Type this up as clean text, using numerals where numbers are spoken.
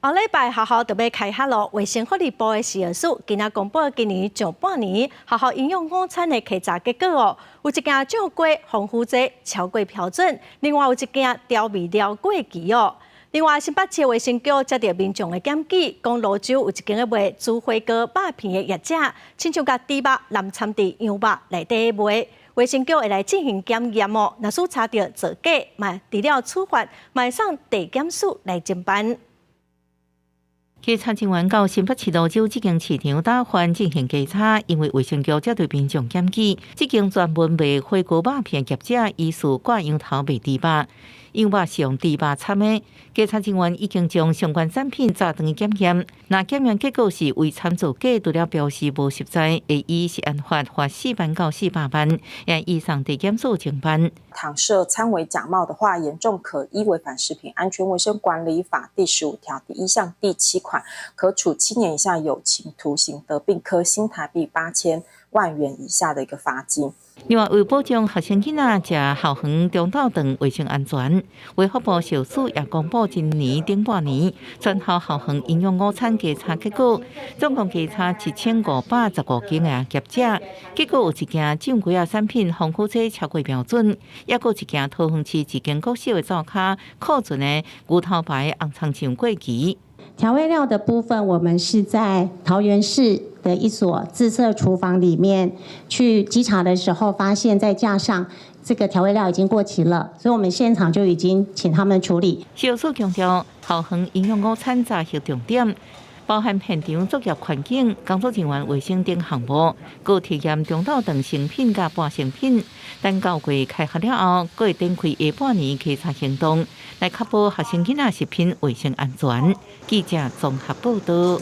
后礼拜学校就要开学咯。卫生福利部的食药署今仔公布今年上半年学校营养午餐的稽查结果哦，有一件照过防腐剂超过标准，另外有一件调味料过期哦。另外，新北市卫生局接到民众的检举，讲泸州有一间卖猪火锅肉片的业者，亲像甲猪肉淋掺伫羊肉内底卖。卫生局会来进行检验哦，若是查到造假，嘛除了处罚，嘛会送地检署来侦办。去查证员到新北市泸州这间市场打翻进行稽查，因为卫生局则对民众检举，这间专门卖火锅肉片业者疑似挂羊头卖猪肉。羊肉是用猪肉掺的，稽查人员已经将相关产品查登检验。那检验结果是为掺造假，除了标示无实在，会依是按罚4万到400万，也移送地检署侦办。倘涉参为假冒的话，严重可依违反食品安全卫生管理法第15条第1项第7款，可处7年以下有期徒刑得并科新台币8000万元以下的一个罚金。另外，为保障学生囡仔食校园中昼顿卫生安全，卫福部小署也公布今年顶半年全校校园营养午餐稽查结果，总共稽查7515间的业者，结果有一件正规产品防腐剂超过标准，也有一件桃园市一间国小的灶卡库存的牛头牌红葱酱过期。调味料的部分，我们是在桃园市的一所自测厨房里面去稽查的时候，发现在架上这个调味料已经过期了，所以我们现场就已经请他们处理。小署强调，校园营养午餐查核重点包含现场作业环境、工作人员卫生等项目，佮体验中昼顿成品甲半成品。等到月开学了后，佮会展开下半年稽查行动，来确保学生囡仔食品卫生安全。记者综合报道。